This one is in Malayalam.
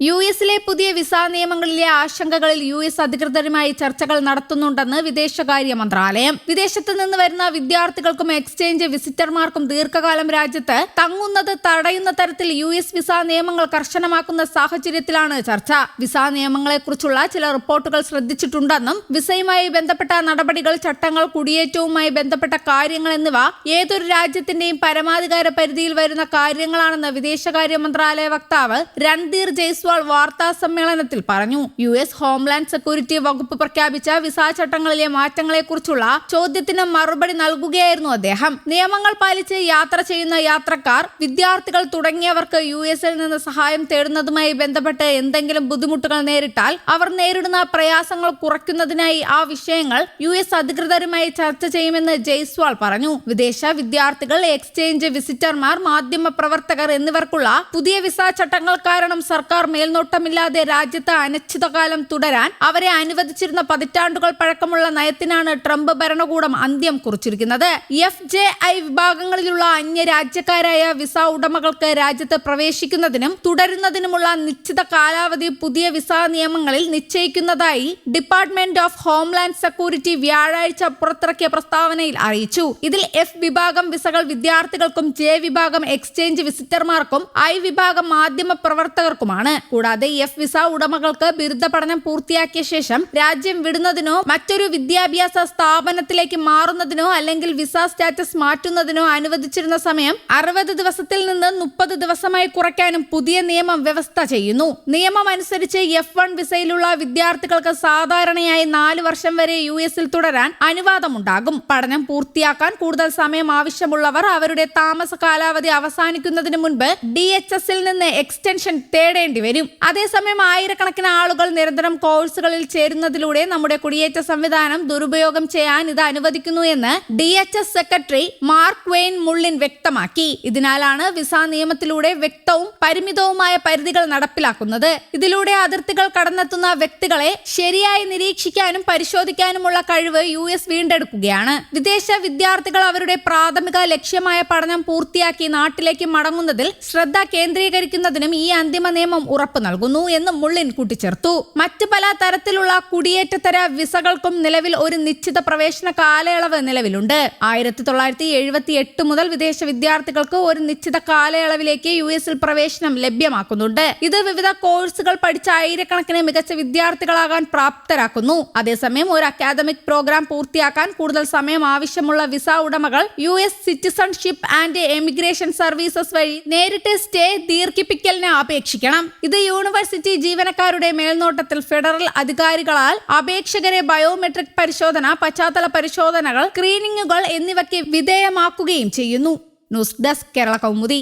യുഎസിലെ പുതിയ വിസ നിയമങ്ങളിലെ ആശങ്കകളിൽ യുഎസ് അധികൃതരുമായി ചർച്ചകൾ നടത്തുന്നുണ്ടെന്ന് വിദേശകാര്യ മന്ത്രാലയം. വിദേശത്ത് നിന്ന് വരുന്ന വിദ്യാർത്ഥികൾക്കും എക്സ്ചേഞ്ച് വിസിറ്റർമാർക്കും ദീർഘകാലം രാജ്യത്ത് തങ്ങുന്നത് തടയുന്ന തരത്തിൽ യുഎസ് വിസ നിയമങ്ങൾ കർശനമാക്കുന്ന സാഹചര്യത്തിലാണ് ചർച്ച. വിസ നിയമങ്ങളെക്കുറിച്ചുള്ള ചില റിപ്പോർട്ടുകൾ ശ്രദ്ധിച്ചിട്ടുണ്ടെന്നും വിസയുമായി ബന്ധപ്പെട്ട നടപടികൾ, ചട്ടങ്ങൾ, കുടിയേറ്റവുമായി ബന്ധപ്പെട്ട കാര്യങ്ങൾ എന്നിവ ഏതൊരു രാജ്യത്തിന്റെയും പരമാധികാര പരിധിയിൽ വരുന്ന കാര്യങ്ങളാണെന്ന് വിദേശകാര്യ മന്ത്രാലയ വക്താവ് രൺധീർ ജയ്സ്വാൾ വാർത്താ സമ്മേളനത്തിൽ പറഞ്ഞു. യുഎസ് ഹോംലാൻഡ് സെക്യൂരിറ്റി വകുപ്പ് പ്രഖ്യാപിച്ച വിസ ചട്ടങ്ങളിലെ മാറ്റങ്ങളെക്കുറിച്ചുള്ള ചോദ്യത്തിന് മറുപടി നൽകുകയായിരുന്നു അദ്ദേഹം. നിയമങ്ങൾ പാലിച്ച് യാത്ര ചെയ്യുന്ന യാത്രക്കാർ, വിദ്യാർത്ഥികൾ തുടങ്ങിയവർക്ക് യുഎസിൽ നിന്ന് സഹായം തേടുന്നതുമായി ബന്ധപ്പെട്ട് എന്തെങ്കിലും ബുദ്ധിമുട്ടുകൾ നേരിട്ടാൽ അവർ നേരിടുന്ന പ്രയാസങ്ങൾ കുറയ്ക്കുന്നതിനായി ആ വിഷയങ്ങൾ യുഎസ് അധികൃതരുമായി ചർച്ച ചെയ്യുമെന്ന് ജയ്സ്വാൾ പറഞ്ഞു. വിദേശ വിദ്യാർത്ഥികൾ, എക്സ്ചേഞ്ച് വിസിറ്റർമാർ, മാധ്യമ പ്രവർത്തകർ എന്നിവർക്കുള്ള പുതിയ വിസ ചട്ടങ്ങൾ കാരണം സർക്കാർ മേൽനോട്ടമില്ലാതെ രാജ്യത്ത് അനിശ്ചിതകാലം തുടരാൻ അവരെ അനുവദിച്ചിരുന്ന പതിറ്റാണ്ടുകൾ പഴക്കമുള്ള നയത്തിനാണ് ട്രംപ് ഭരണകൂടം അന്ത്യം കുറിച്ചിരിക്കുന്നത്. FJI വിഭാഗങ്ങളിലുള്ള അന്യരാജ്യക്കാരായ വിസ ഉടമകൾക്ക് രാജ്യത്ത് പ്രവേശിക്കുന്നതിനും തുടരുന്നതിനുമുള്ള നിശ്ചിത കാലാവധി പുതിയ വിസ നിയമങ്ങളിൽ നിശ്ചയിക്കുന്നതായി ഡിപ്പാർട്ട്മെന്റ് ഓഫ് ഹോംലാൻഡ് സെക്യൂരിറ്റി വ്യാഴാഴ്ച പുറത്തിറക്കിയ പ്രസ്താവനയിൽ അറിയിച്ചു. ഇതിൽ F വിഭാഗം വിസകൾ വിദ്യാർത്ഥികൾക്കും, J വിഭാഗം എക്സ്ചേഞ്ച് വിസിറ്റർമാർക്കും, I വിഭാഗം മാധ്യമ പ്രവർത്തകർക്കുമാണ്. കൂടാതെ F വിസ ഉടമകൾക്ക് ബിരുദ പഠനം പൂർത്തിയാക്കിയ ശേഷം രാജ്യം വിടുന്നതിനോ മറ്റൊരു വിദ്യാഭ്യാസ സ്ഥാപനത്തിലേക്ക് മാറുന്നതിനോ അല്ലെങ്കിൽ വിസ സ്റ്റാറ്റസ് മാറ്റുന്നതിനോ അനുവദിച്ചിരുന്ന സമയം 60 ദിവസത്തിൽ നിന്ന് 30 ദിവസമായി കുറയ്ക്കാനും പുതിയ നിയമം വ്യവസ്ഥ ചെയ്യുന്നു. നിയമം അനുസരിച്ച് F1 വിസയിലുള്ള വിദ്യാർത്ഥികൾക്ക് സാധാരണയായി 4 വർഷം വരെ യുഎസിൽ തുടരാൻ അനുവാദമുണ്ടാകും. പഠനം പൂർത്തിയാക്കാൻ കൂടുതൽ സമയം ആവശ്യമുള്ളവർ അവരുടെ താമസ കാലാവധി അവസാനിക്കുന്നതിന് മുൻപ് DHSൽ നിന്ന് എക്സ്റ്റൻഷൻ തേടേണ്ടി വരും. അതേസമയം ആയിരക്കണക്കിന് ആളുകൾ നിരന്തരം കോഴ്സുകളിൽ ചേരുന്നതിലൂടെ നമ്മുടെ കുടിയേറ്റ സംവിധാനം ദുരുപയോഗം ചെയ്യാൻ ഇത് അനുവദിക്കുന്നു എന്ന് DHS സെക്രട്ടറി മാർക്ക് വെയ്ൻ മുള്ളിൻ വ്യക്തമാക്കി. ഇതിനാലാണ് വിസ നിയമത്തിലൂടെ വ്യക്തവും പരിമിതവുമായ പരിധികൾ നടപ്പിലാക്കുന്നത്. ഇതിലൂടെ അതിർത്തികൾ കടന്നെത്തുന്ന വ്യക്തികളെ ശരിയായി നിരീക്ഷിക്കാനും പരിശോധിക്കാനുമുള്ള കഴിവ് യുഎസ് വീണ്ടെടുക്കുകയാണ്. വിദേശ വിദ്യാർത്ഥികൾ അവരുടെ പ്രാഥമിക ലക്ഷ്യമായ പഠനം പൂർത്തിയാക്കി നാട്ടിലേക്ക് മടങ്ങുന്നതിൽ ശ്രദ്ധ കേന്ദ്രീകരിക്കുന്നതിനും ഈ അന്തിമ നിയമം ഉറപ്പ് നൽകുന്നു എന്ന് മുള്ളിൻ കൂട്ടിച്ചേർത്തു. മറ്റ് പല തരത്തിലുള്ള കുടിയേറ്റതര വിസകൾക്കും നിലവിൽ ഒരു നിശ്ചിത പ്രവേശന കാലയളവ് നിലവിലുണ്ട്. 1978 മുതൽ വിദേശ വിദ്യാർത്ഥികൾക്ക് ഒരു നിശ്ചിത കാലയളവിലേക്ക് യുഎസിൽ പ്രവേശനം ലഭ്യമാക്കുന്നുണ്ട്. ഇത് വിവിധ കോഴ്സുകൾ പഠിച്ച ആയിരക്കണക്കിന് മികച്ച വിദ്യാർത്ഥികളാകാൻ പ്രാപ്തരാക്കുന്നു. അതേസമയം ഒരു അക്കാദമിക് പ്രോഗ്രാം പൂർത്തിയാക്കാൻ കൂടുതൽ സമയം ആവശ്യമുള്ള വിസ ഉടമകൾ US citizenship and emigration services വഴി നേരിട്ട് സ്റ്റേ ദീർഘിപ്പിക്കലിന് അപേക്ഷിക്കണം. ഇത് യൂണിവേഴ്സിറ്റി ജീവനക്കാരുടെ മേൽനോട്ടത്തിൽ ഫെഡറൽ അധികാരികളാൽ അപേക്ഷകരെ ബയോമെട്രിക് പരിശോധന, പശ്ചാത്തല പരിശോധനകൾ, സ്ക്രീനിങ്ങുകൾ എന്നിവയ്ക്ക് വിധേയമാക്കുകയും ചെയ്യുന്നു. News desk, Kerala Kaumudi.